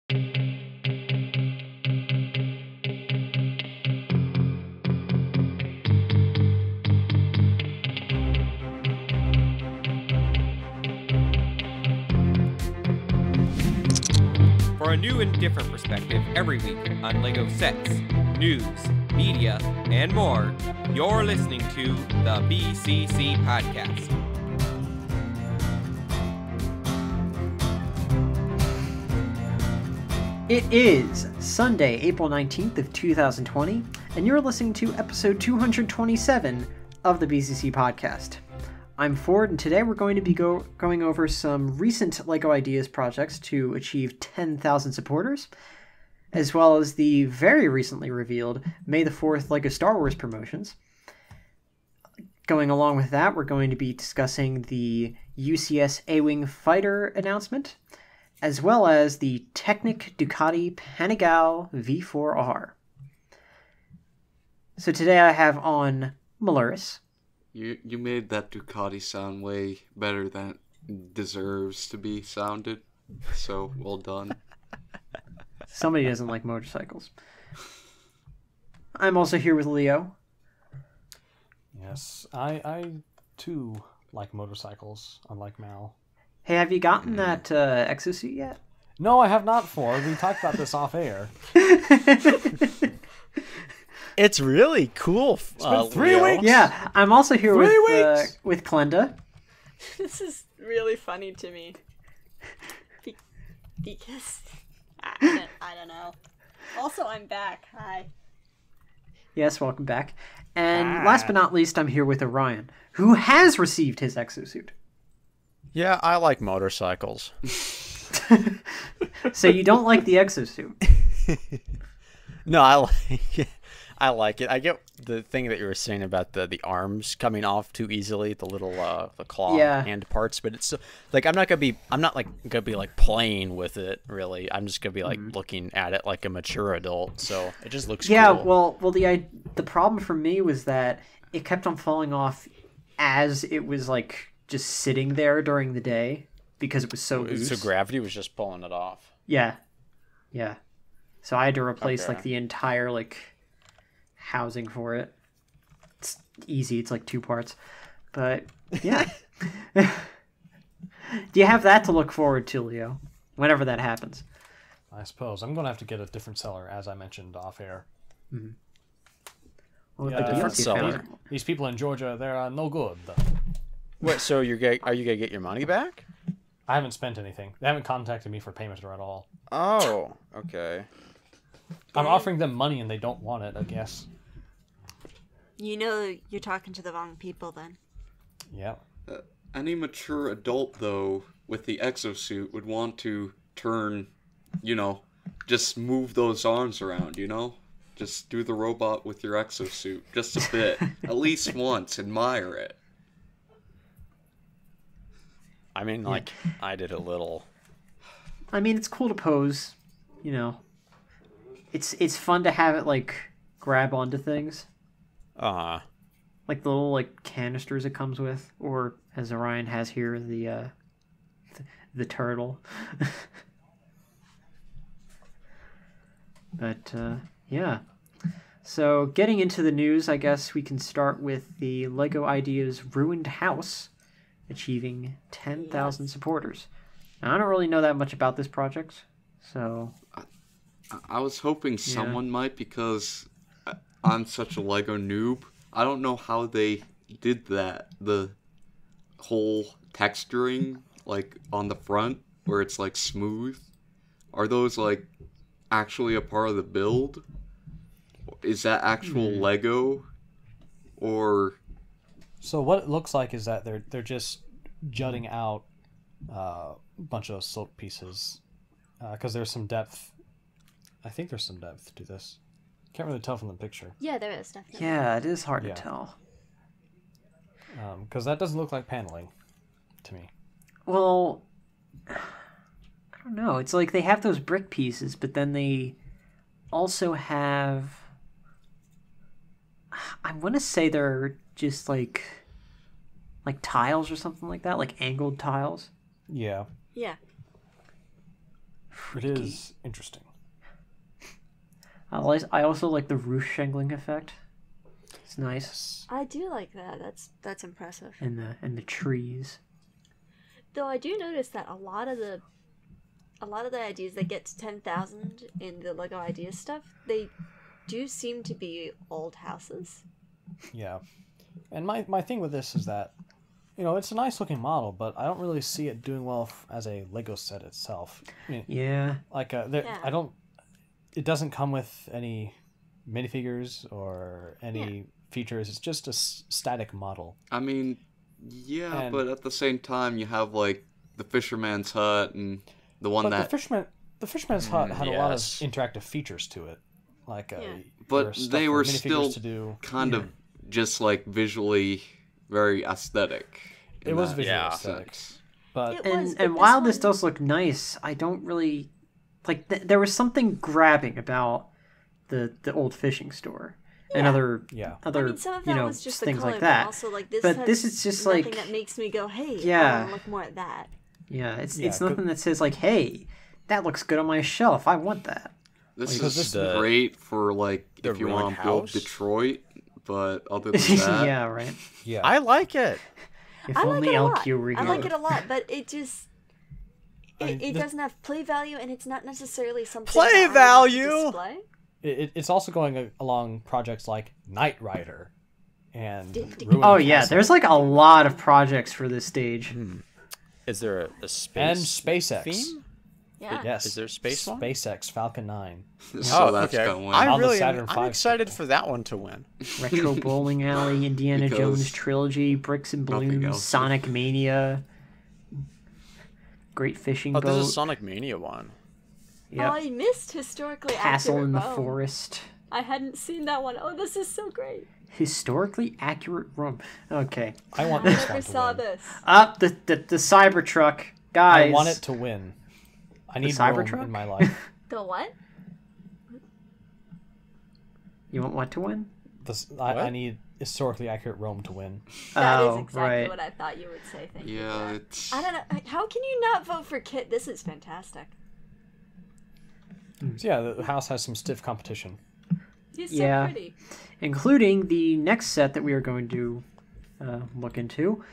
For a new and different perspective every week on LEGO sets, news, media, and more, you're listening to the BCC Podcast. It is Sunday, April 19th of 2020, and you're listening to episode 227 of the BCC Podcast. I'm Ford, and today we're going to be going over some recent LEGO Ideas projects to achieve 10,000 supporters, as well as the very recently revealed May the 4th LEGO Star Wars promotions. Going along with that, we're going to be discussing the UCS A-Wing Fighter announcement, as well as the Technic Ducati Panigale V4R. So today I have on Maluris. You made that Ducati sound way better than it deserves to be sounded. So, well done. Somebody doesn't like motorcycles. I'm also here with Leo. Yes, I too like motorcycles, unlike Mal. Hey, have you gotten that exosuit yet? No, I have not, Ford. We talked about this off air. It's really cool. It's been 3 weeks. Yeah, I'm also here with Klenda. This is really funny to me. Because I don't know. Also, I'm back. Hi. Yes, welcome back. And last but not least, I'm here with Orion, who has received his exosuit. Yeah, I like motorcycles. So you don't like the exosuit? No, I like it. I get the thing that you were saying about the arms coming off too easily, the little the claw hand parts, but it's like I'm not gonna be like playing with it really. I'm just gonna be like looking at it like a mature adult. So it just looks cool. Well, the problem for me was that it kept on falling off as it was like just sitting there during the day because it was so loose. So gravity was just pulling it off. Yeah. So I had to replace like the entire like housing for it. It's easy. It's like 2 parts. But yeah. Do you have that to look forward to, Leo? Whenever that happens. I suppose. I'm going to have to get a different seller, as I mentioned off air. Mm-hmm. Well, yeah, different seller. These people in Georgia, they're no good. What? So are you gonna get your money back? I haven't spent anything. They haven't contacted me for payment or at all. Oh, okay. I'm offering them money and they don't want it, I guess. You know you're talking to the wrong people then. Yeah. Any mature adult, though, with the exosuit would want to turn, just move those arms around, Just do the robot with your exosuit, just a bit. At least once, admire it. I mean, I did a little. I mean, it's cool to pose, It's fun to have it, like, grab onto things. Like the little, like, canisters it comes with. Or, as Orion has here, the turtle. But, yeah. So, getting into the news, I guess we can start with the LEGO Ideas Ruined House achieving 10,000 supporters. Now, I don't really know that much about this project, so... I was hoping someone might, because I'm such a LEGO noob. I don't know how they did that. The whole texturing, like, on the front, where it's, like, smooth. Are those, like, actually a part of the build? Is that actual LEGO? Or... So what it looks like is that they're just jutting out a bunch of silk pieces. Because there's some depth... I think there's some depth to this. Can't really tell from the picture. Yeah, there is definitely. Yeah, it is hard to tell. Because that doesn't look like paneling to me. Well, I don't know. It's like they have those brick pieces, but then they also have... I want to say they're just like tiles or something like that, like angled tiles. Yeah. Yeah. It is interesting. I also like the roof shingling effect. It's nice. I do like that. That's impressive. And the trees. Though I do notice that a lot of the ideas that get to 10,000 in the Lego Ideas stuff, they do seem to be old houses. Yeah. And my thing with this is that, it's a nice looking model, but I don't really see it doing well as a Lego set itself. I mean, yeah. Like, it doesn't come with any minifigures or any features. It's just a static model. I mean, but at the same time, you have, like, the Fisherman's Hut and the one that... The Fisherman's Hut had a lot of interactive features to it. Like, but they were still kind of just, like, visually very aesthetic. It was visually aesthetic. But and while this does look nice, I don't really... Like, there was something grabbing about the old fishing store. And other some of that was just things the color, like that. But also, like, this is just nothing like that makes me go, hey, I want to look more at that. Yeah, it's nothing that says like, hey, that looks good on my shelf. I want that. This is great for, like, if you want to build Detroit, but other than that... yeah, right. Yeah. I like it. If only LQ were here. I like it a lot, but it just... It doesn't have play value, and it's not necessarily something play that value. I want to display. It's also going along projects like Knight Rider and there's like a lot of projects for this stage. Is there a space and SpaceX theme? Yeah. Yes. Is there a space one? SpaceX Falcon 9. So that's gonna win. I'm excited for that one to win. Retro Bowling Alley, Indiana Jones Trilogy, Bricks and Balloons, Sonic Mania, Great Fishing Boat. There's a Sonic Mania one. Yep. Oh, I missed Historically Castle Accurate in the Rome. Forest. I hadn't seen that one. Oh, this is so great. Historically Accurate Rome. Okay. I want I this never one to saw win. this. The Cybertruck. Guys. I want it to win. I need Rome in my life. The what? You want what to win? I need Historically Accurate Rome to win. That is exactly what I thought you would say. Thank you. Yeah, it's... I don't know. How can you not vote for Kit? This is fantastic. So yeah, the house has some stiff competition. He's so pretty. Including the next set that we are going to look into.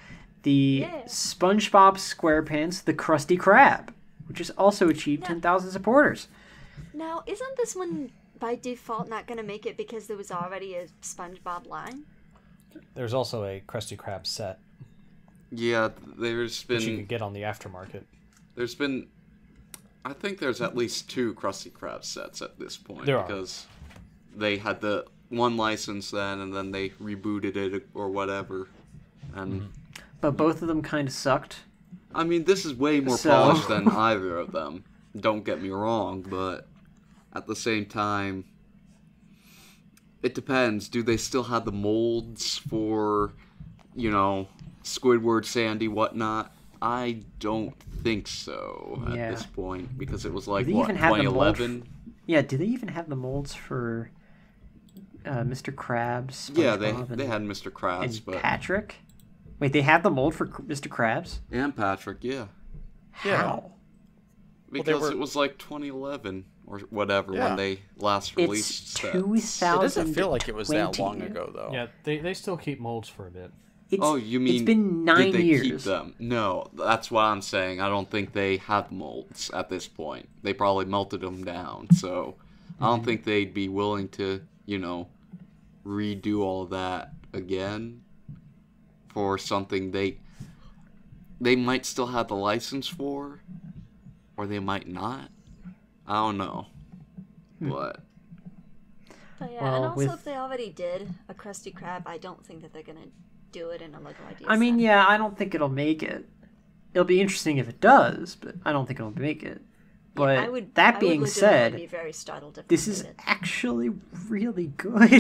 The SpongeBob SquarePants The Krusty Krab, which has also achieved 10,000 supporters. Now, isn't this one by default not going to make it because there was already a SpongeBob line? There's also a Krusty Krab set. Yeah, there's been... Which you can get on the aftermarket. There's been... I think there's at least 2 Krusty Krab sets at this point. Because they had the one license then, and then they rebooted it or whatever. And... But both of them kind of sucked. I mean, this is way more polished than either of them. Don't get me wrong, but at the same time, it depends. Do they still have the molds for, Squidward, Sandy, whatnot? I don't think so at this point, because it was like, 2011? Yeah, do they even have the molds for Mr. Krabs? Yeah, they had Mr. Krabs, but... Patrick? Wait, they have the mold for Mr. Krabs? And Patrick, yeah. How? Because it was like 2011 or whatever when they last released sets. It doesn't feel like it was that long ago, though. Yeah, they still keep molds for a bit. You mean it's been 9 did they years. Keep them? No, that's what I'm saying. I don't think they have molds at this point. They probably melted them down, so I don't think they'd be willing to, redo all that again for something they might still have the license for, or they might not. I don't know. But yeah, and also if they already did a Krusty Krab, I don't think that they're gonna do it in a Lego Ideas I mean, set. yeah, I don't think it'll make it. It'll be interesting if it does, but I don't think it'll make it. But that being said, be very startled if this is actually really good.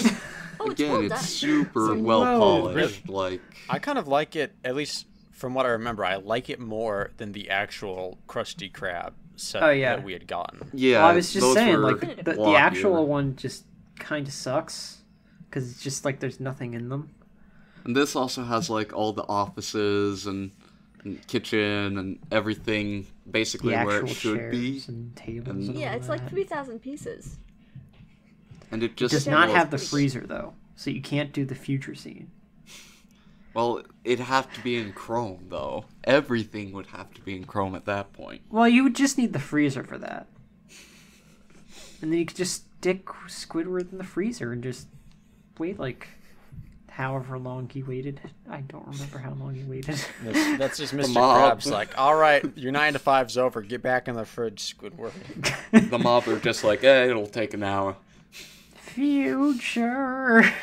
It's super well polished. Like, I kind of like it, at least from what I remember. I like it more than the actual Krusty Krab set that we had gotten. Yeah, well, I was just saying, like the actual one just kind of sucks because it's just like there's nothing in them. And this also has like all the offices and and kitchen and everything basically the where it actual should be. chairs and tables. And Yeah, all it's that. like 3,000 pieces. And it It just does not well, have the freezer though, so you can't do the future scene. Well, it'd have to be in chrome though. Everything would have to be in chrome at that point. Well, you would just need the freezer for that. And then you could just stick Squidward in the freezer and just wait like however long he waited. I don't remember how long he waited. That's just Mr. mob. Krabs like, all right, your 9 to 5's over. Get back in the fridge, Squidward. The mob are just like, it'll take an hour. Future.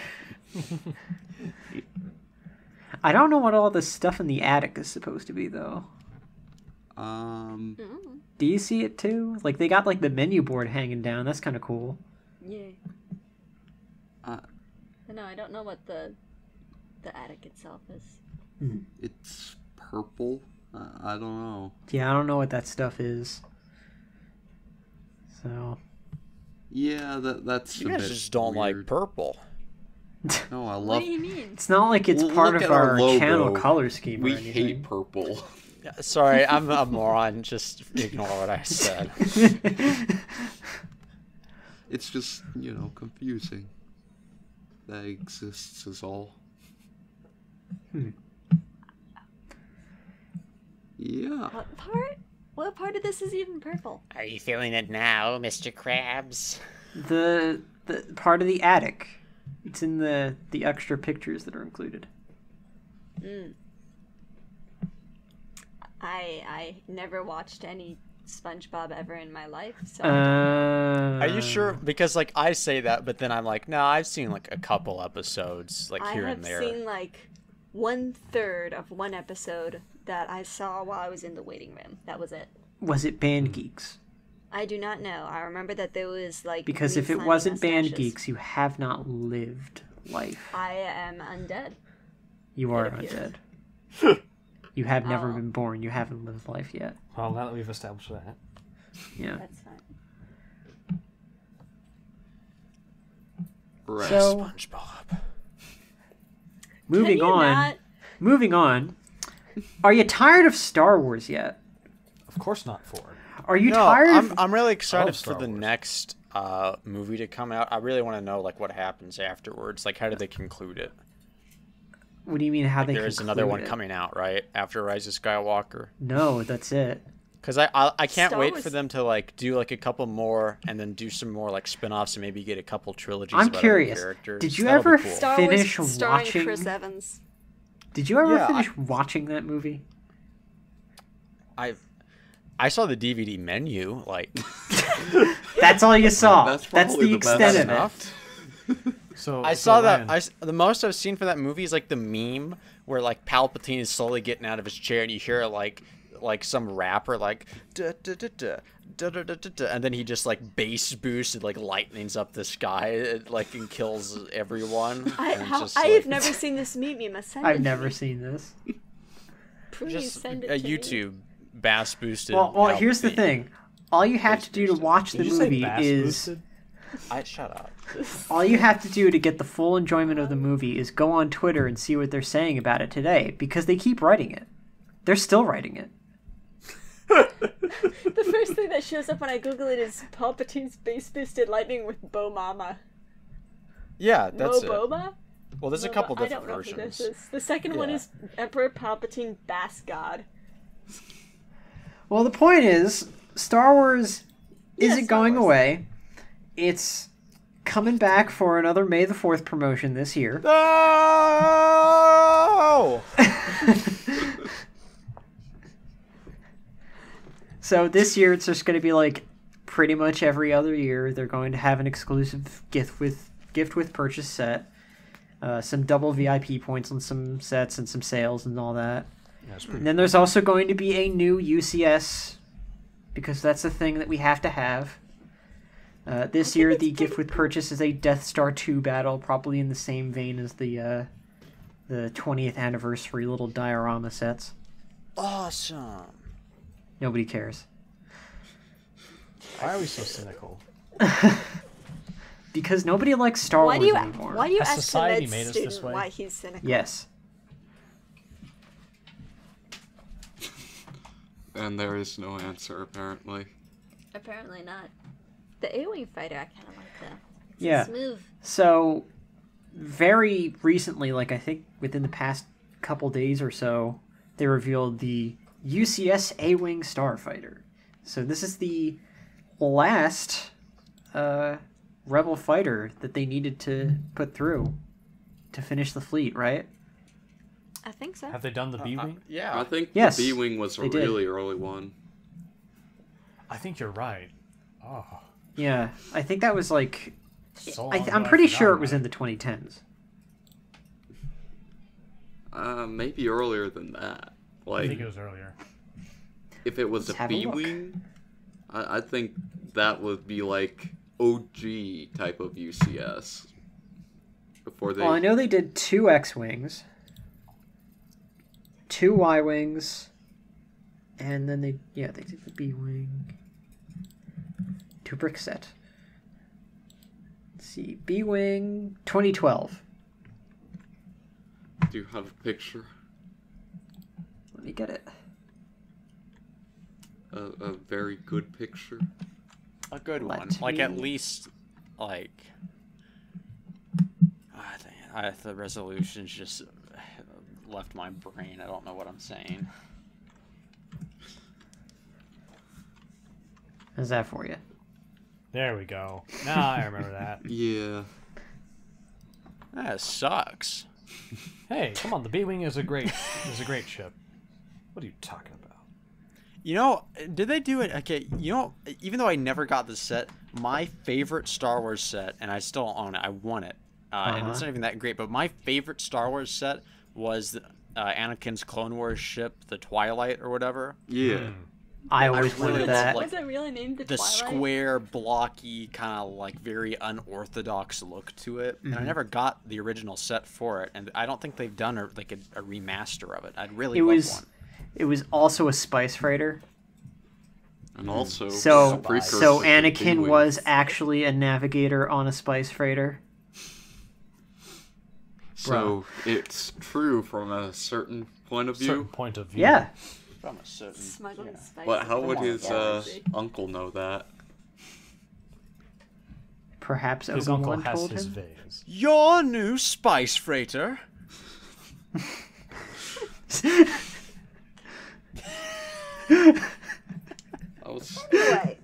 I don't know what all this stuff in the attic is supposed to be though. Do you see it too? Like they got like the menu board hanging down. That's kind of cool. Yeah. No, I don't know what the attic itself is. It's purple. I don't know. Yeah, I don't know what that stuff is. So. Yeah, that's. You a guys bit just don't weird. like purple. No, I What love. do you mean? It's not like it's Look part at of our our logo. channel color scheme We or anything. hate purple. Yeah, sorry, I'm a moron. Just ignore what I said. It's just, confusing. That exists is all. Yeah. What part of this is even purple? Are you feeling it now, Mr. Krabs? The part of the attic. It's in the extra pictures that are included. I never watched any SpongeBob ever in my life, so Are you sure? Because like I say that, but then I'm like, no, I've seen like a couple episodes, like I here have and there. seen like 1/3 of one episode that I saw while I was in the waiting room. That was it. Was it Band Geeks? I do not know. I remember that there was like Because if it slimy wasn't Band mustaches. Geeks, you have not lived life. I am undead. You are It appears. undead. You have never Oh. been born. You haven't lived life yet. Well, now that we've established that. Yeah. That's fine. Right. So, SpongeBob. moving Can you on. not? Moving on. Are you tired of Star Wars yet? Of course not, Ford. Are you No, tired of... I'm really excited love for Star the Wars. next movie to come out. I really want to know like what happens afterwards. Like how do they conclude it? What do you mean how they There is another conclude one it? coming out, right? After Rise of Skywalker. No, that's it. Because I can't Star wait Wars- for them to like do like a couple more and then do some more like spin-offs and maybe get a couple trilogies. I'm about other curious. characters. Did you That'll be ever cool. Star Finish Wars starring watching- Chris Evans. Did you ever Yeah, finish watching that movie? I saw the DVD menu. Like That's all you saw. That's That's probably the the best extent of it. enough. So I so saw that. Ryan, The most I've seen for that movie is like the meme where like Palpatine is slowly getting out of his chair and you hear like some rapper like da da da da da da da da, and then he just like bass boosts and like lightnings up the sky like and kills everyone. And it's just, I have like, never seen this meme. You must send it I've to never me. seen this. Please just send it a to me. YouTube bass boosted. Well, here's the Palpatine. thing. All you have to do to watch the did you say movie bass is... boosted? I shut up. All you have to do to get the full enjoyment of the movie is go on Twitter and see what they're saying about it today, because they keep writing it. They're still writing it. The first thing that shows up when I Google it is Palpatine's base boosted lightning with Bo Mama. Yeah, that's it. Boba? Well, there's a Boba- couple I different don't know who this versions. is. The second one Yeah. is Emperor Palpatine Bass God. Well, the point is, Star Wars Yeah, isn't Star going Wars. away. It's coming back for another May the 4th promotion this year. No! So this year it's just going to be like pretty much every other year. They're going to have an exclusive gift with purchase set, some double VIP points on some sets and some sales and all that. Yeah, it's pretty And then there's also going to be a new UCS, because that's the thing that we have to have. This year the gift with purchase is a Death Star 2 battle, probably in the same vein as the 20th anniversary little diorama sets. Awesome. Nobody cares. Why are we so cynical? Because nobody likes Star Why Wars do you anymore. why do you Has ask the society med made us student this way? why he's cynical? Yes. And there is no answer, apparently. Apparently not. The A-Wing fighter, I kind of like that. Yeah. Smooth. So, very recently, like I think within the past couple days or so, they revealed the UCS A-Wing Starfighter. So this is the last Rebel fighter that they needed to put through to finish the fleet, right? I think so. Have they done the B-Wing? Yeah. I think Yes, the B-Wing was a they did. really early one. I think you're right. Oh, Yeah, I think that was like... so long I'm ago, pretty I sure it forgot was about in the 2010s. Maybe earlier than that. I Like, think it was earlier. if it was Let's a have a look. B-Wing, I think that would be like OG type of UCS. Before they... Well, I know they did 2 X-Wings, 2 Y-Wings, and then they did the B-Wing. 2 brick set. Let's see, B-Wing 2012. Do you have a picture? Let me get it. A very good picture? A good one. Let Like, at me- least, like... the resolution's just left my brain. I don't know what I'm saying. How's that for you? There we go. Now I remember that. Yeah. That sucks. Hey, come on, the B-Wing is a great ship. What are you talking about? You know, did they do it? Okay, you know, even though I never got the set, my favorite Star Wars set, and I still don't own it, I won it. And it's not even that great, but my favorite Star Wars set was Anakin's Clone Wars ship, the Twilight or whatever. Yeah. I always really wanted love, that. like, Was it really named the The Twilight? square, blocky, kind of like very unorthodox look to it. And I never got the original set for it, and I don't think they've done a remaster of it. I'd really love one. It was also a spice freighter. And also... So a precursor so to Anakin B-Wing. was actually a navigator on a spice freighter. So it's true from a certain point of Certain view. point of view. Yeah. From a certain, Smuggling spice. But how would from his the galaxy. uncle know that? Perhaps His uncle Obi-Wan has told his him. vase. Your new spice freighter. Anyway,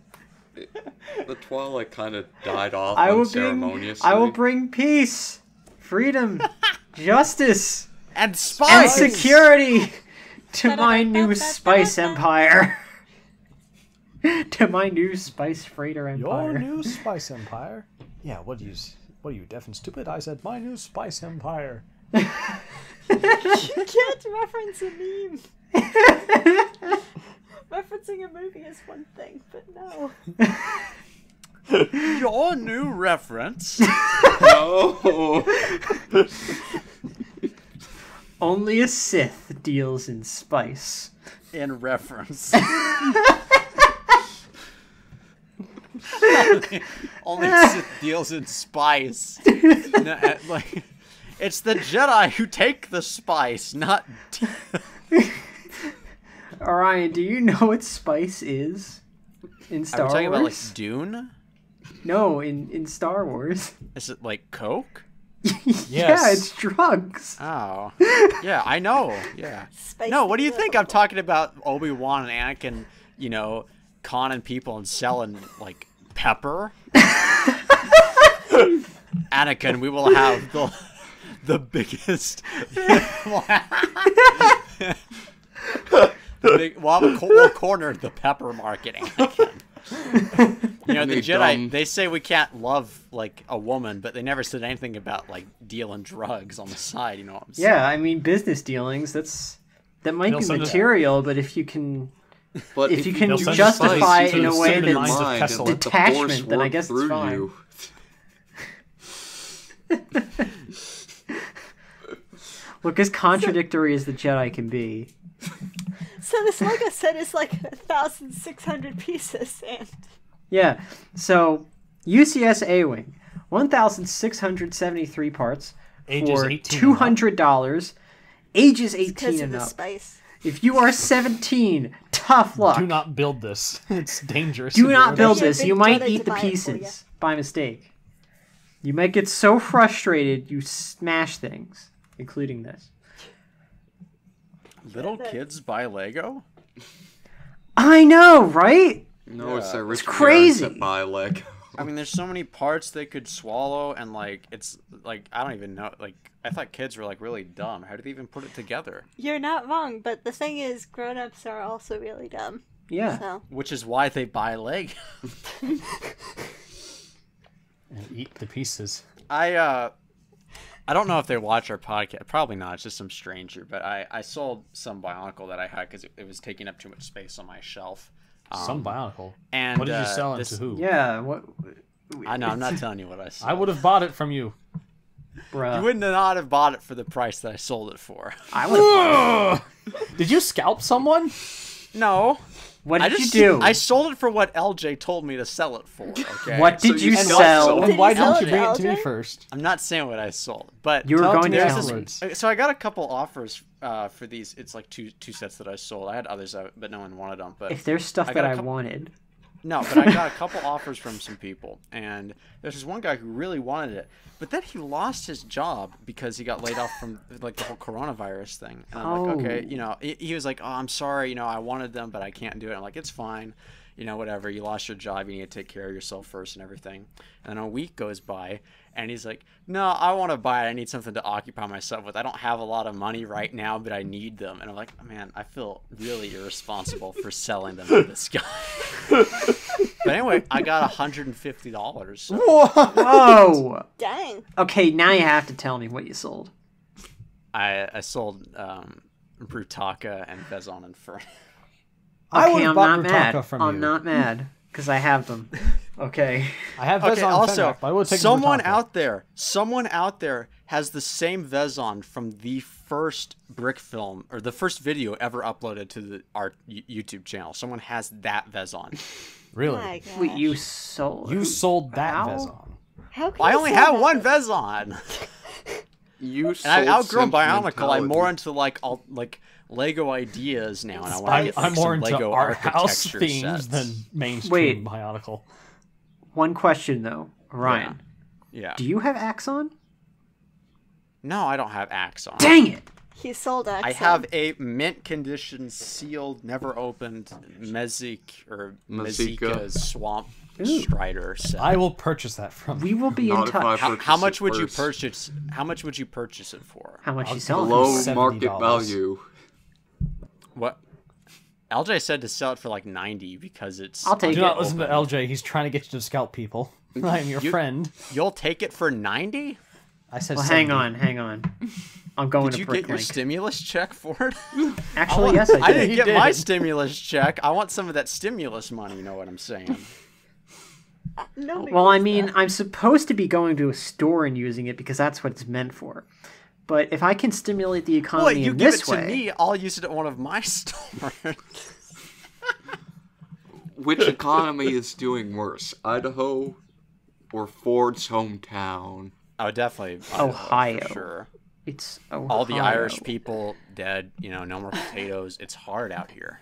The Twilight kind of died off I will unceremoniously. bring peace, freedom, justice, And and spice. security to my new spice empire. To my new spice freighter empire. Your new spice empire? Yeah, what are you, deaf and stupid? I said my new spice empire. you can't reference a meme. Referencing a movie is one thing, but no. Your new reference. No! Only a Sith deals in spice. In reference. Only Sith deals in spice. No, like, it's the Jedi who take the spice, not. Orion, do you know what spice is in Are Star we talking Wars? about like Dune? No, in Star Wars. Is it like Coke? Yeah, it's drugs. Oh, yeah, I know. Yeah. Spicy No, what do you think? little- I'm talking about Obi-Wan and Anakin, you know, conning people and selling like pepper. Anakin, we will have the biggest. We'll corner the pepper market, Anakin. You know, the Any Jedi, dumb- they say we can't love, like, a woman, but they never said anything about, like, dealing drugs on the side, you know what I'm saying? Yeah, I mean business dealings. That might They'll be send it- material, but if you can But If you can do justify spice, it in you a can way set your that's mind and let the detachment, Force then I work guess it's through fine. you. look as contradictory as the Jedi can be. So this Lego set is like 1,600 pieces, and Yeah. So UCS A-Wing, 1,673 parts Ages for 18 and up. $200. Ages 18 because of and the up. spice. If you are 17, tough luck. Do not build this. It's dangerous. Do not build Maybe a this. big You might brother eat to the buy it for ya. pieces by mistake. You might get so frustrated you smash things, including this. Little kids buy Lego? I know, right? No, it's their rich crazy. parents that buy Lego. I mean, there's so many parts they could swallow, and like it's like I don't even know. Like I thought kids were like really dumb. How do they even put it together? You're not wrong, but the thing is, grown-ups are also really dumb. Yeah. So Which is why they buy Lego. And eat the pieces. I don't know if they watch our podcast. Probably not. It's just some stranger. But I sold some Bionicle that I had because it was taking up too much space on my shelf. Some Bionicle. And What did you sell it to who? Yeah. What? I know. I'm not telling you what I sold. I would have bought it from you. Bruh. You wouldn't not have bought it for the price that I sold it for. I would have. Did you scalp someone? No. What I did just, you do? I sold it for what LJ told me to sell it for. Okay. What did So you you sell? And why you sell didn't you it to bring it to me LJ? first? I'm not saying what I sold, but You were Tell it going to to me sell afterwards. So I got a couple offers for these. It's like two sets that I sold. I had others, but no one wanted them. But If there's stuff I that got a I couple- wanted. No, but I got a couple offers from some people, and there's this one guy who really wanted it, but then he lost his job because he got laid off from like the whole coronavirus thing. And I'm like, okay, Oh. you know, he was like, oh, I'm sorry, you know, I wanted them, but I can't do it. I'm like, it's fine, you know, whatever. You lost your job, you need to take care of yourself first and everything. And then a week goes by, and he's like, no, I want to buy it. I need something to occupy myself with. I don't have a lot of money right now, but I need them. And I'm like, man, I feel really irresponsible for selling them to this guy. But anyway, I got $150. So. Whoa! dang. Okay, now you have to tell me what you sold. I sold Brutaka and Vezon and Fern. I Okay, would've I'm bought not mad. Brutaka from I'm you. not mad because I have them. Okay. I have Okay, Vezon also, Fenrir, but I would take someone Brutaka. someone out there has the same Vezon from the first brick film or the first video ever uploaded to our YouTube channel. Someone has that Vezon. Really? My gosh. Wait, you sold? You sold that How? Vezon. How can I you only sell have that? one Vezon. You And I've outgrown Bionicle. I'm sentimentality. more into like Lego ideas now, and I want to get I'm like, more some into Lego art house architecture themes sets. than mainstream Wait. Bionicle. One question though, Ryan. Yeah. Do you have Axon? No, I don't have Axon. Dang it! He sold Axon. I have a mint condition, sealed, never opened Mezik or Mazika. Mazika Swamp Ooh. Strider set. I will purchase that from We will be in Not if I touch. purchase How much it would you first. purchase? How much would you purchase it for? How much I'll you selling? go Low $70. market value. What? LJ said to sell it for like 90 because it's. I'll take Do it. not listen to LJ. He's trying to get you to scalp people. I am your friend. You'll take it for 90? I said Well, 70. hang on. I'm going Did to you get your Bricklink. stimulus check for it? Actually, yes, I I did. didn't He get my did. stimulus check. I want some of that stimulus money. You know what I'm saying? Nobody Well, I needs mean, that. I'm supposed to be going to a store and using it because that's what it's meant for. But if I can stimulate the Well, economy you in give this it to way, me. I'll use it at one of my stores. Which economy is doing worse, Idaho or Ford's hometown? Oh, definitely. Ohio. For sure. it's Ohio. All the Irish people dead. You know, no more potatoes. It's hard out here.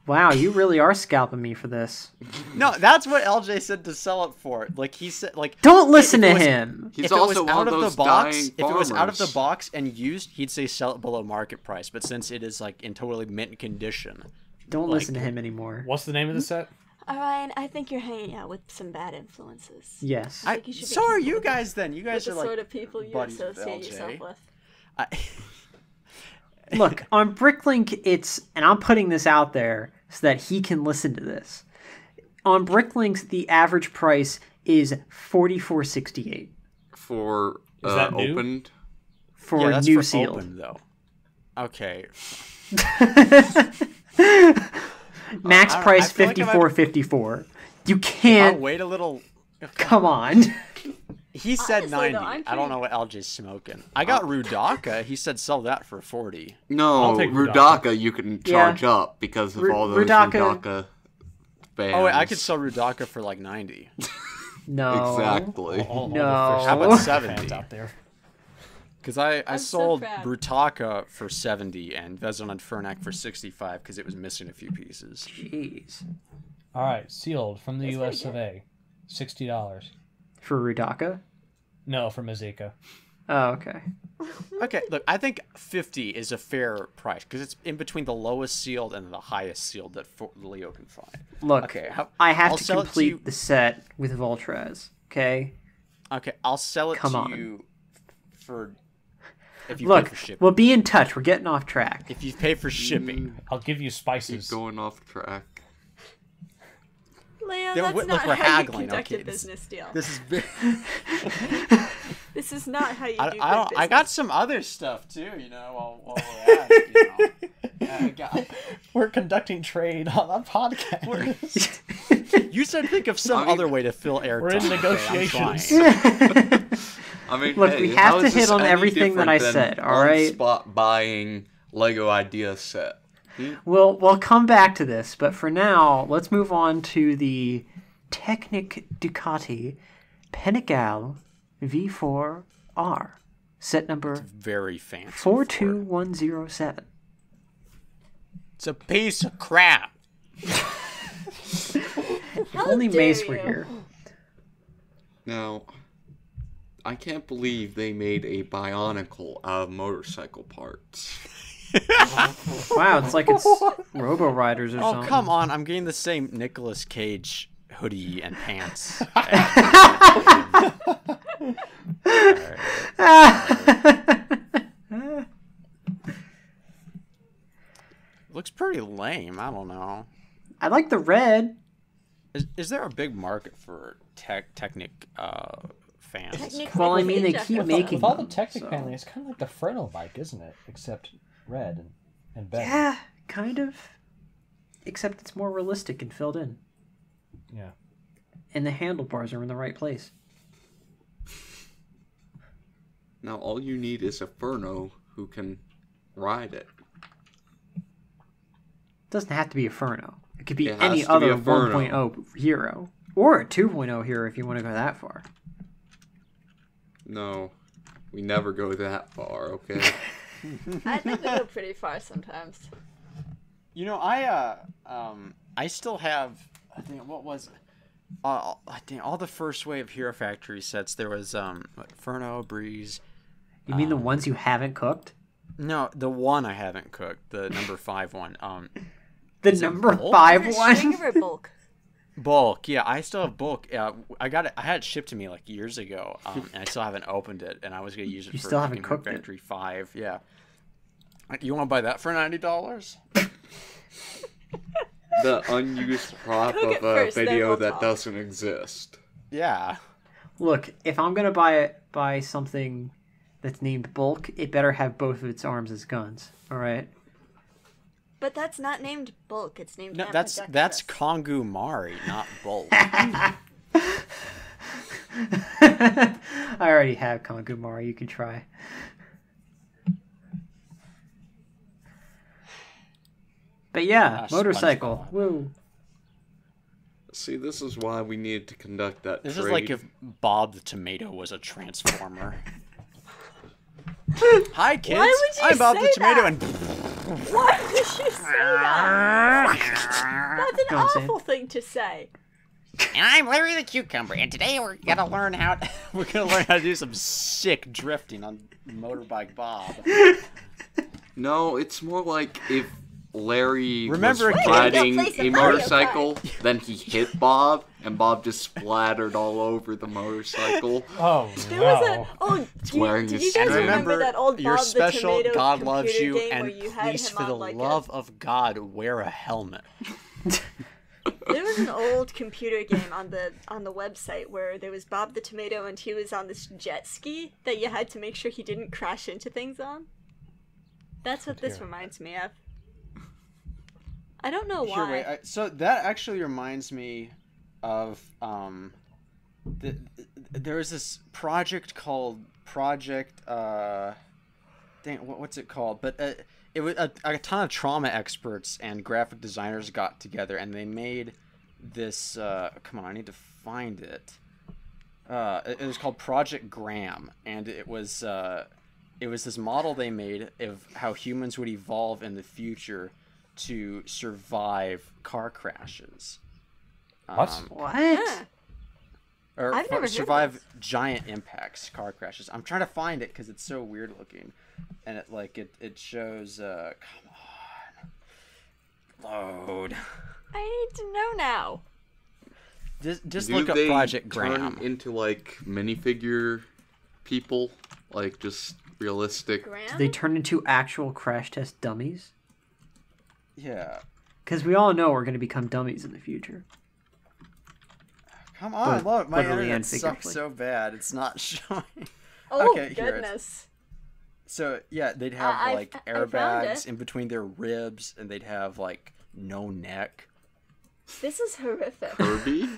Wow, you really are scalping me for this. No, that's what LJ said to sell it for. Like he said, like Don't listen if to it was- him. He's if it was also one out of of those the box, dying if it was out of the farmers. box and used, he'd say sell it below market price. But since it is like in totally mint condition, Don't like- listen to him anymore. What's the name of the set? Ryan, I think you're hanging out with some bad influences. Yes. think you should be so are careful you with the- guys. Then you With guys the are like sort of people you buddies with associate LJ. yourself with. I, Look, on Bricklink, it's, and I'm putting this out there so that he can listen to this. On Bricklinks, the average price is $44.68 For Is that new? opened. for yeah, that's new for sealed. open though. Okay. Max I price feel like if I- $54.54. You I'll can't. wait a little. Come on. He said Honestly, 90. though, I'm I don't pretty- know what LJ's smoking. I got Rudaka. He said sell that for 40. No, I'll take Rudaka you can charge Yeah. up because of all those Rudaka- Rudaka fans. Oh wait, I could sell Rudaka for like 90. No. Exactly. No. How about 70? Fans out there. Because I I'm so sold proud. Brutaka for 70 and Vezon and Fernac for 65 because it was missing a few pieces. Jeez. All right, sealed from the That's U.S. pretty of A, $60. For Rudaka? No, from Azeka. Oh, okay. Okay, look, I think 50 is a fair price because it's in between the lowest sealed and the highest sealed that Leo can find. Look, Okay, I have I'll to sell it to complete you- the set with Voltraz, okay? Okay, I'll sell it Come to on. you for if you Look, pay for shipping. we'll be in touch. We're getting off track. If you pay for shipping, I'll give you Keep spices. going off track. Leo, Then that's look, not we're how haggling, you conduct okay, a this- business deal. this is very. This is not how you do I good don't. I got business. some other stuff too. You know, while we're at it. You know, I got. We're conducting trade on a podcast. You said think of some I mean, other way to fill airtime. we're in okay? I'm negotiations. trying. I mean, Look, hey, we how have to is this hit on any everything that I different said, than all right? on-spot buying Lego idea set. We'll come back to this, but for now, let's move on to the Technic Ducati Panigale V4R, set number Very fancy. 42107. It's a piece of crap. If only dare Mace were you. here. Now, I can't believe they made a Bionicle out of motorcycle parts. Wow, it's like it's Robo Riders or Oh something. come on! I'm getting the same Nicolas Cage hoodie and pants. Looks pretty lame. I don't know. I like the red. Is there a big market for Technic fans? Technic Well, I Motorcycle mean, they Jack keep was making With all the them, Technic so- paneling, it's kind of like the Freno bike, isn't it? Except red and better. Yeah, kind of. Except it's more realistic and filled in. Yeah. And the handlebars are in the right place. Now, all you need is a Furno who can ride it. Doesn't have to be a Furno. It could be It has any to be other a Furno. 1.0 hero. Or a 2.0 hero if you want to go that far. No, we never go that far, okay? I think they go pretty far sometimes. You know, I still have. I think what was. I think all the first wave Hero Factory sets. There was Furno, Breeze. You mean the ones you haven't cooked? No, the one I haven't cooked, the number 5 one. The it number bulk? 5 Is it one? string or bulk? Bulk, yeah, I still have bulk. I got it. I had it shipped to me like years ago, and I still haven't opened it. And I was gonna use it You for still haven't fucking cooked it? Factory 5. Yeah. You want to buy that for $90? The unused prop Cook it of a first, then video we'll that talk. doesn't exist. Yeah. Look, if I'm going to buy something that's named Bulk, it better have both of its arms as guns. Alright? But that's not named bulk. It's named. No, that's ambidextrous. Kongu Mari, not bulk. I already have Kongumari, you can try. But yeah, motorcycle. SpongeBob. Woo. See, this is why we needed to conduct that This trade. is like if Bob the Tomato was a transformer. Hi kids, Why would you I'm Bob the say Tomato, that? and Why did you say that? That's an Know what I'm saying? awful thing to say. and I'm Larry the Cucumber, and today we're gonna learn how to do some sick drifting on motorbike Bob. No, it's more like if Larry Remember was a kid- riding Play some a Mario motorcycle, then he hit Bob, and Bob just splattered all over the motorcycle. Oh, There no. was a wearing did his you guys string. remember that old your Bob special the Tomato God loves computer you, game and where you had please, him for on, the like, love of God, wear a helmet. There was an old computer game on the website where there was Bob the Tomato and he was on this jet ski that you had to make sure he didn't crash into things on. That's what this reminds me of. I don't know why. Sure, wait. So that actually reminds me of there was this project called Project what's it called? But it was a ton of trauma experts and graphic designers got together and they made this. Come on, I need to find it. It was called Project Graham, and it was it was this model they made of how humans would evolve in the future to survive car crashes. What? What? Yeah. Or I've never heard survive this. giant impacts, car crashes. I'm trying to find it because it's so weird looking, and it shows. Come on, load. I need to know now. Just Do look up they Project turn Graham. into like minifigure people, like just realistic? Graham? Do they turn into actual crash test dummies? Yeah, Because we all know we're going to become dummies in the future. come on, look, my literally internet and sucks figuratively. so bad. It's not showing. Oh, Okay, here it is. goodness. So yeah, they'd have I like found airbags it. in between their ribs, and they'd have like no neck. This is horrific. Kirby?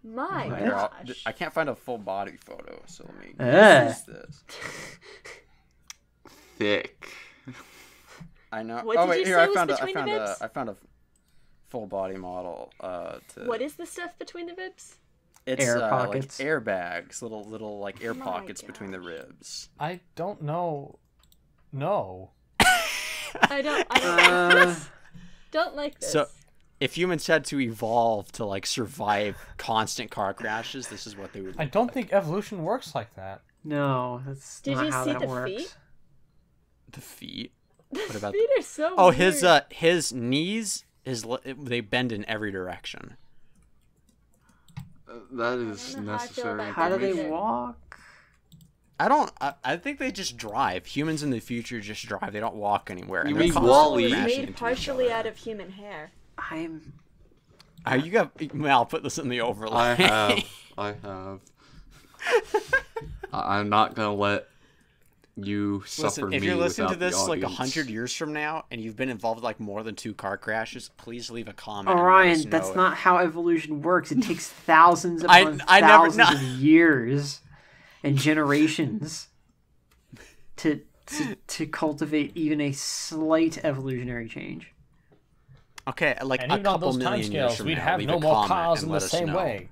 My Here, gosh. I can't find a full body photo, so let me. Eh. This. Thick. I know. What oh did wait, you here say I was found between the bibs? I found a full body model. What is the stuff between the ribs? It's Air like pockets? airbags, little like air My pockets between the gosh. ribs. I don't know. No. I don't like this. Don't like this. So, if humans had to evolve to like survive constant car crashes, this is what they would. I look don't like. think evolution works like that. No, that's Did not you how see that the works. feet? The feet. The What about feet are so Oh, weird. his knees, they bend in every direction. That is I don't know how I feel necessary. about How do they Everything. walk? I think they just drive. Humans in the future just drive. They don't walk anywhere. You and they're mean constantly Wall-E? crashing Made into each partially other. out of human hair. I'm. You got. I'll put this in the overlay. I have. I'm not gonna let you suffer Listen, me if you're listening to without the this like audience. 100 years from now, and you've been involved with like more than 2 car crashes, please leave a comment. and let us Orion, that's know not how evolution works. It takes thousands I upon never- thousands no. of years and generations to cultivate even a slight evolutionary change. Okay, like And a even on couple those million years timescales, from we'd now, have leave no a more comment cars and in the let us same know. way.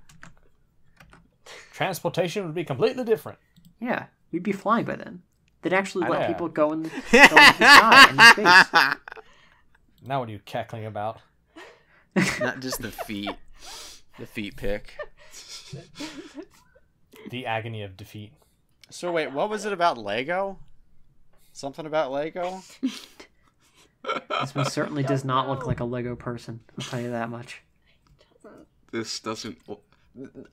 Transportation would be completely different. Yeah, we'd be flying by then. They'd actually let Yeah. people go into the sky and space. Now what are you cackling about? Not just the feet pick. The agony of defeat. So wait, what was it about Lego? Something about Lego? This one certainly does not look know. like a Lego person. I'll tell you that much. This doesn't.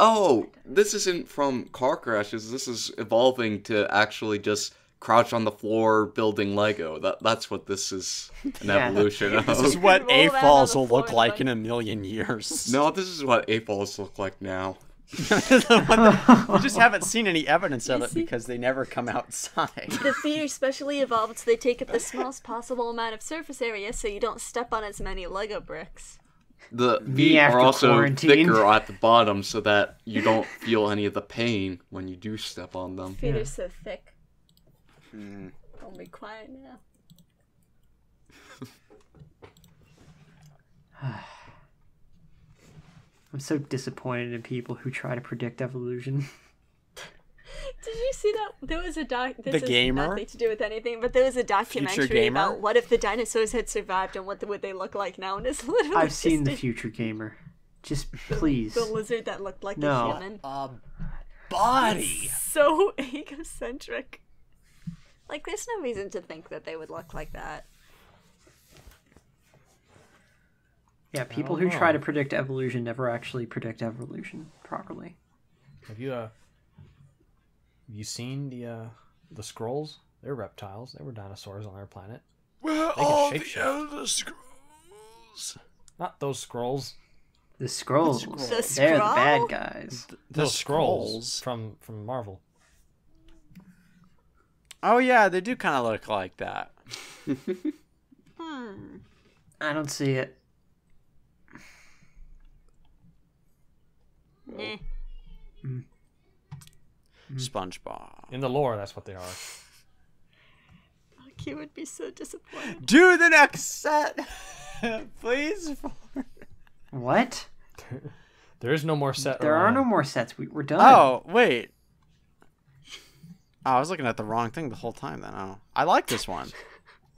Oh, this isn't from car crashes. This is evolving to actually just crouch on the floor building Lego. That's what this is an Yeah. This of. This is what Roll around on AFOLs the will floor look and like like- in a million years. No, this is what AFOLs look like now. We just haven't seen any evidence of You it see- because they never come outside. The feet are specially evolved so they take up the smallest possible amount of surface area so you don't step on as many Lego bricks. The Me feet after are also quarantine. thicker at the bottom so that you don't feel any of the pain when you do step on them. Feet Yeah. are so thick. Hmm. Don't be quiet now. I'm so disappointed in people who try to predict evolution. Did you see that? There was a This The has gamer? nothing to do with anything, but there was a documentary gamer? about what if the dinosaurs had survived and what would they look like now, and it's literally I've seen just the future gamer. Just please. the lizard that looked like No. a human. Body. So egocentric. Like, there's no reason to think that they would look like that. Yeah, people don't who try know. to predict evolution never actually predict evolution properly. Have you seen the scrolls? They're reptiles. They were dinosaurs on our planet. Where They can shapeshift. Elder Scrolls? Not those scrolls. The scrolls. Scrolls? The They're the scroll? bad guys. Those scrolls from Marvel. Oh yeah, they do kind of look like that. I don't see it. Eh. SpongeBob. In the lore, that's what they are. He would be so disappointed. Do the next set, please. What? There is no more set. There are Orion. no more sets. We're done. Oh wait. I was looking at the wrong thing the whole time. Then I like this one.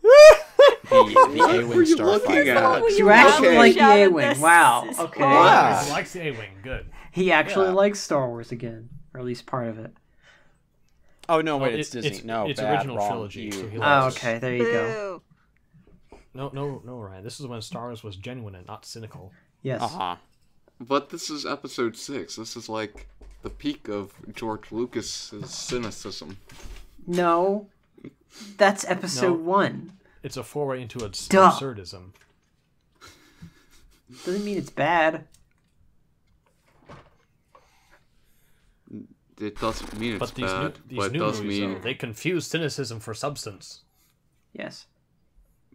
the A-wing starfighter. You actually like the A-wing? Wow. Okay. Yeah. He likes the A-wing. Good. He actually likes Star Wars again, or at least part of it. Oh no! Wait, it's Disney. No, it's bad, original wrong, trilogy. So he Oh, likes... okay. There you go. Boo. No, Ryan. This is when Star Wars was genuine and not cynical. Yes. But this is episode 6. This is like the peak of George Lucas's cynicism. No, that's episode 1. It's a foray into absurdism. Doesn't mean it's bad. It doesn't mean it's But bad, these but it new does movies, mean... though, they confuse cynicism for substance. Yes.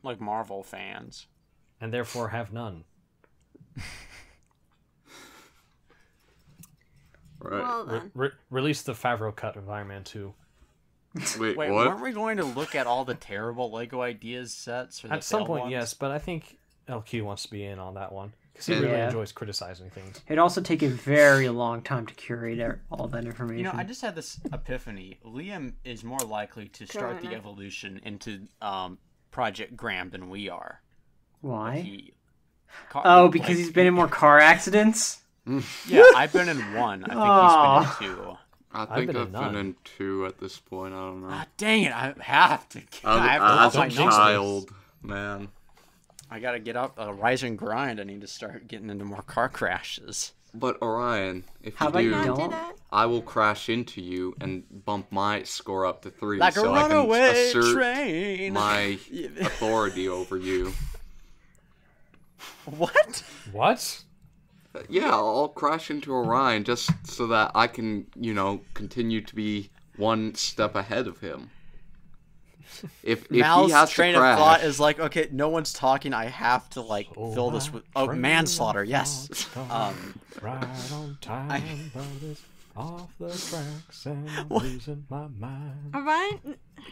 Like Marvel fans. And therefore have none. Right. Well then. Release the Favreau cut of Iron Man 2. Wait, Wait, what? weren't we going to look at all the terrible Lego Ideas sets? At some point, yes, but I think LQ wants to be in on that one. Because he really enjoys criticizing things. It'd also take a very long time to curate all that information. You know, I just had this epiphany. Liam is more likely to start the evolution into Project Graham than we are. Why? Because he's been in more car accidents? Yeah, I've been in one. I think he's been in 2. I think I've been in 2 at this point. I don't know. Ah, dang it! I have to. As a child, man. I gotta get up, rise and grind. I need to start getting into more car crashes. But Orion, if How you about do, you don't? I will crash into you and bump my score up to 3, Like so a I can runaway assert train. my authority over you. What? What? Yeah, I'll crash into Orion just so that I can, continue to be one step ahead of him. If Mal's he has train to crash, of thought is like, okay, no one's talking. I have to fill this with manslaughter. Yes. Right on time, but it's off the tracks and I'm losing my mind. All right.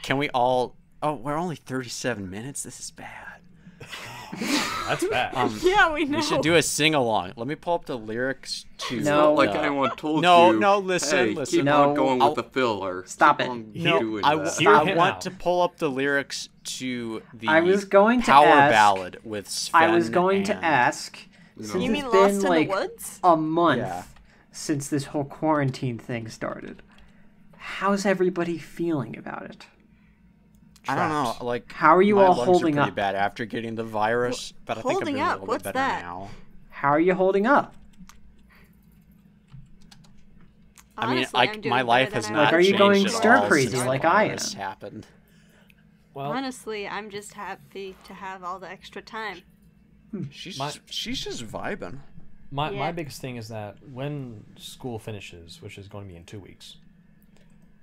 Can we all? Oh, we're only 37 minutes. This is bad. That's bad. Yeah, we know. We should do a sing along. Let me pull up the lyrics to. No. like anyone told No, you. no, listen, hey, listen. Keep No, on going with the filler. Stop Keep it. on No, doing I that. Hear him want out. to pull up the lyrics to the I was going to Power ask- Ballad with Sven. I was going to and- ask, since You mean it's Lost been in the like Woods? a month Yeah. since this whole quarantine thing started, how's everybody feeling about it? I don't know. Like, How are you my all lungs holding are pretty up? bad after getting the virus, but I think I'm Holding doing a up? little What's bit better that? now. How are you holding up? I mean, Honestly, I'm doing my better life than has I not Like, are you changed going at stir all crazy since like the I virus am? happened. Well, Honestly, I'm just happy to have all the extra time. She's just vibing. my Yeah. biggest thing is that when school finishes, which is going to be in 2 weeks,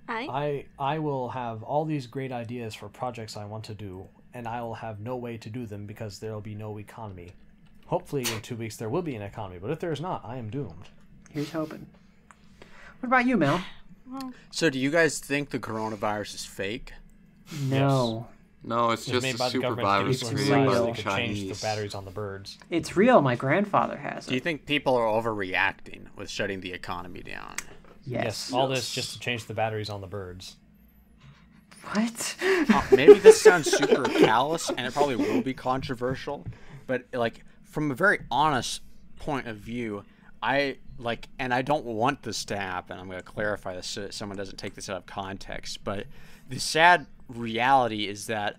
I I will have all these great ideas for projects I want to do, and I will have no way to do them because there will be no economy. Hopefully in 2 weeks there will be an economy, but if there is not, I am doomed. Here's hoping. What about you, Mel? So, do you guys think the coronavirus is fake? No. No, it's It was just made a by the super government to virus give It's us created real. by so the they could change Chinese. the batteries on the birds. It's real. My grandfather has Do you it. think people are overreacting with shutting the economy down? Yes. All this just to change the batteries on the birds. What? Maybe this sounds super callous, and it probably will be controversial, but like from a very honest point of view, and I don't want this to happen. I'm going to clarify this so that someone doesn't take this out of context, but the sad reality is that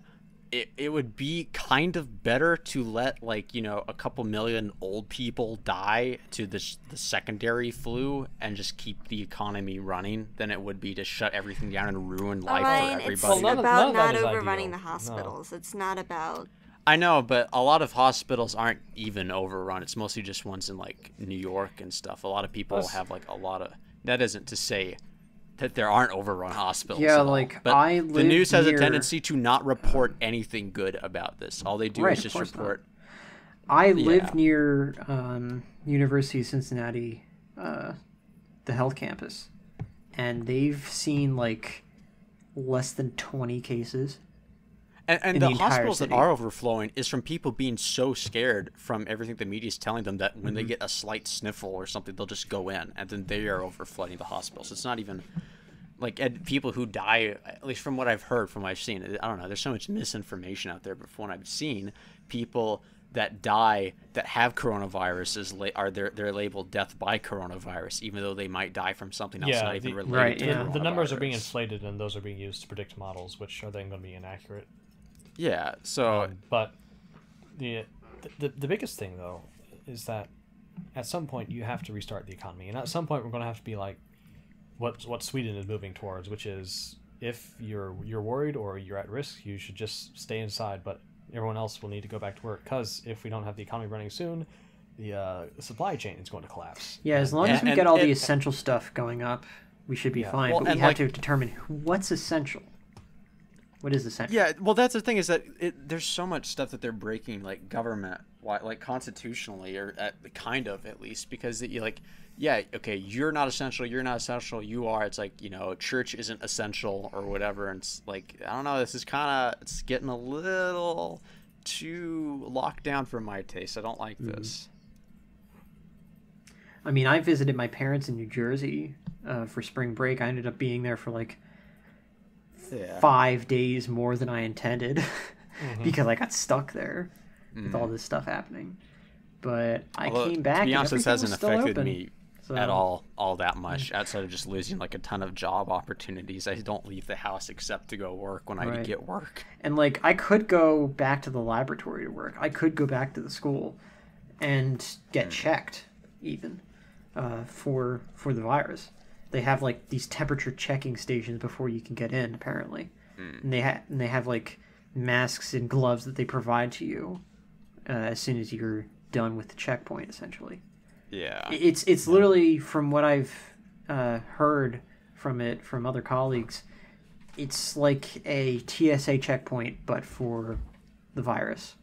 it would be kind of better to let a couple million old people die to the secondary flu and just keep the economy running than it would be to shut everything down and ruin life Ryan, for it's everybody. Well, none about of that not is overrunning ideal. the hospitals. It's not about. I know, but a lot of hospitals aren't even overrun. It's mostly just ones in New York and stuff. A lot of people Plus- have a lot of. That isn't to say that there aren't overrun hospitals. Yeah, at all. But I the live news has near- a tendency to not report anything good about this. All they do Right, is of just course not. report. I live Yeah. near University of Cincinnati, the health campus, and they've seen less than 20 cases. And in the the entire hospitals that city. are overflowing is from people being so scared from everything the media is telling them that when they get a slight sniffle or something, they'll just go in, and then they are overflooding the hospitals. It's not even like people who die, at least from what I've heard, from what I've seen, I don't know, there's so much misinformation out there, but from what I've seen, people that die that have coronavirus they're labeled death by coronavirus, even though they might die from something else not even related to coronavirus. The numbers are being inflated, and those are being used to predict models, which are then going to be inaccurate. Yeah, so... but the biggest thing, though, is that at some point you have to restart the economy, and at some point we're going to have to be like what Sweden is moving towards, which is if you're worried or you're at risk, you should just stay inside, but everyone else will need to go back to work, because if we don't have the economy running soon, the supply chain is going to collapse. Yeah, as long as we get all the essential stuff going up, we should be fine. Well, but we have to determine what's essential. What is essential? Yeah, well, that's the thing, is that there's so much stuff that they're breaking, like government, like constitutionally, or kind of at least, because you like, yeah, okay, you're not essential, you are. It's like, church isn't essential or whatever, and it's like, I don't know, this is kind of, it's getting a little too locked down for my taste. I don't like this. I mean, I visited my parents in New Jersey for spring break. I ended up being there for like 5 days more than I intended because I got stuck there with all this stuff happening. But I came back. To be honest, this hasn't affected me So, at all that much, outside of just losing like a ton of job opportunities. I don't leave the house except to go work when I get work. And like, I could go back to the laboratory to work. I could go back to the school and get checked even for the virus. They have like these temperature checking stations before you can get in, apparently. And they have like masks and gloves that they provide to you as soon as you're done with the checkpoint, essentially. Yeah, it's literally, from what I've heard from other colleagues, it's like a TSA checkpoint but for the virus.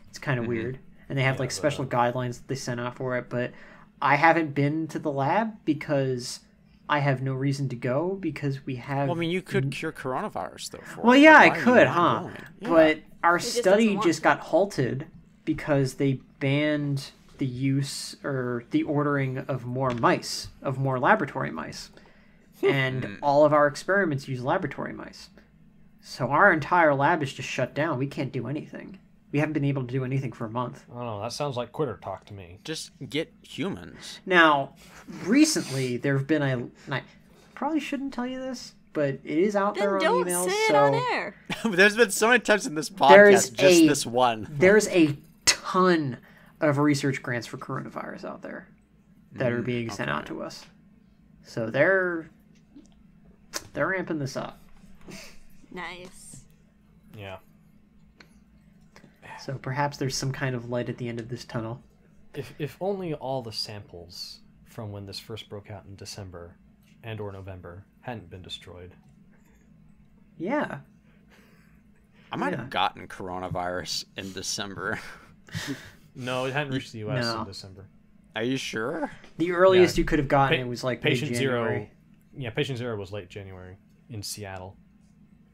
It's kind of weird, and they have like special guidelines that they sent out for it. But I haven't been to the lab because I have no reason to go, because we have. Well, I mean, you could cure coronavirus though. Well, yeah, I could, huh? Yeah. But our study just got halted because they banned the use or the ordering of more laboratory mice. And all of our experiments use laboratory mice. So our entire lab is just shut down. We can't do anything. We haven't been able to do anything for a month. I don't know, that sounds like quitter talk to me. Just get humans. Now, recently, there have been and I probably shouldn't tell you this, but it is out there on emails. Don't say it on air. There's been so many times in this podcast, this one. There's a ton of research grants for coronavirus out there that are being sent out to us. So they're ramping this up. Nice. Yeah. So perhaps there's some kind of light at the end of this tunnel. If only all the samples from when this first broke out in December and or November hadn't been destroyed. Yeah. I might have gotten coronavirus in December. No, it hadn't reached the U.S. in December. Are you sure? The earliest you could have gotten it was like Patient mid-January. Zero. Yeah, Patient Zero was late January in Seattle.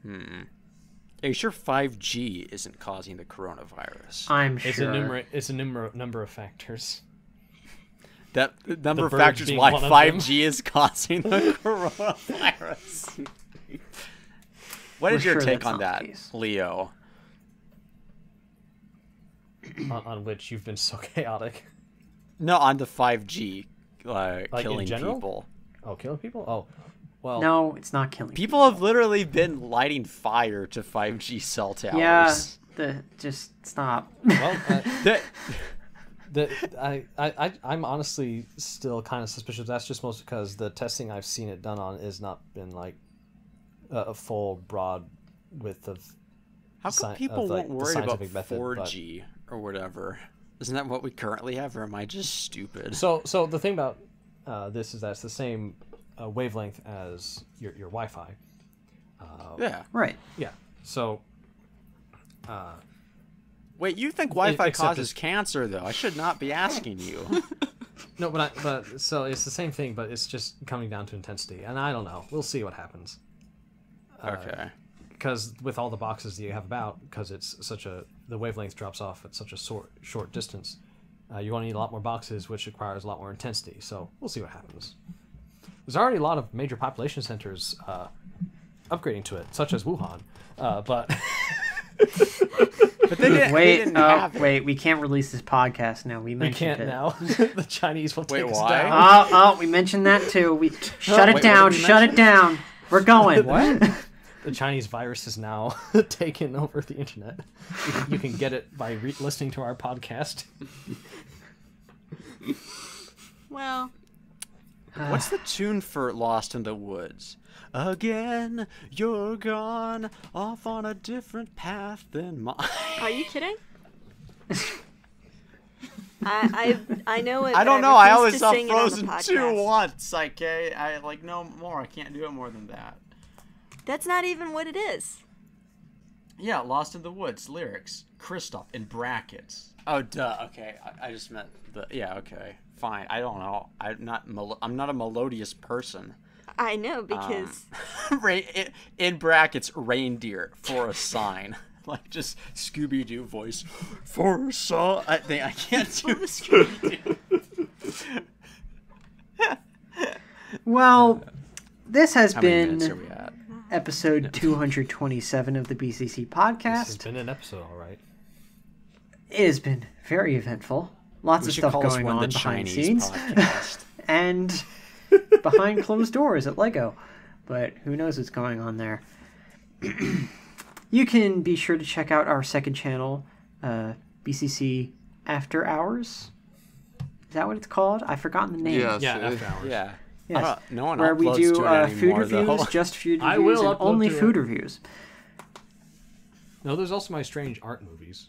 Are you sure 5G isn't causing the coronavirus? I'm sure. It's a number of factors. That number of factors why 5G is causing the coronavirus. What is your take on that, Leo? On which you've been so chaotic. No, on the 5G like killing people. Oh, killing people? Oh, well. No, it's not killing people. Have literally been lighting fire to 5G cell towers. Yeah, just stop. Well, I'm honestly still kind of suspicious. That's just mostly because the testing I've seen it done on has not been like a full broad width of. How come people won't worry about 4G or whatever? Isn't that what we currently have, or am I just stupid? So the thing about this is that it's the same wavelength as your Wi-Fi. Yeah. Right. Yeah. So. Wait, you think Wi-Fi causes cancer, though? I should not be asking you. No, but so it's the same thing, but it's just coming down to intensity, and I don't know. We'll see what happens. Okay. Because with all the boxes that you have about, because it's the wavelength drops off at such a short distance, you're going to need a lot more boxes, which requires a lot more intensity. So we'll see what happens. There's already a lot of major population centers upgrading to it, such as Wuhan. But But they didn't have it. Wait, we can't release this podcast now. We we mentioned can't it. now. The Chinese will take us why? down. We mentioned that too. Shut wait, it down. what did we Shut it down. We're going. What? The Chinese virus is now taken over the internet. You can get it by listening to our podcast. Well, What's the tune for Lost in the Woods? Again, you're gone off on a different path than mine. are you kidding? I know it. I don't but know. I refuse always to saw sing it on the Frozen 2 podcast. once. I like no more. I can't do it more than that. That's not even what it is. Yeah, Lost in the Woods lyrics. Kristoff in brackets. Oh, duh. Okay, I just meant the. Yeah, okay, fine. I don't know. I'm not a melodious person. I know because In brackets, reindeer for a sign. Like just Scooby-Doo voice for a song. I can't do Scooby-Doo. Well, this has How many been minutes are we at? episode 227 of the BCC podcast. It's been an episode, all right. It has been very eventful. Lots We of should stuff call this going one on the behind the Chinese scenes. podcast. And behind closed doors at LEGO. But who knows what's going on there. You can be sure to check out our second channel, BCC After Hours. Is that what it's called? I've forgotten the name. Yes, Yeah, it- after hours. Yeah. Yes. No one Where we uploads do to it food anymore, reviews, though. just food I reviews, will and upload only to food it. reviews. No, there's also my strange art movies.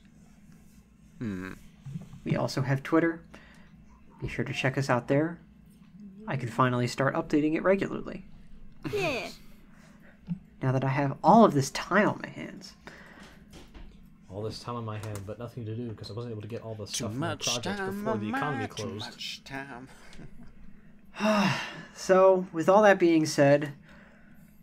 We also have Twitter. Be sure to check us out there. I can finally start updating it regularly. yeah. Now that I have all of this time on my hands. All this time on my hand, but nothing to do because I wasn't able to get all the Too stuff from my much projects time before the on economy my- Too closed. much time. So, with all that being said,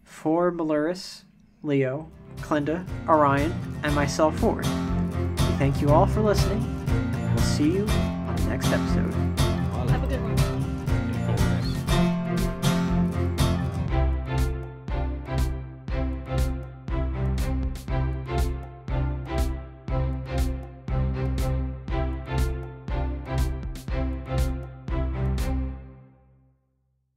for Maluris, Leo, Clinda, Orion, and myself, Ford, we thank you all for listening, and we'll see you on the next episode.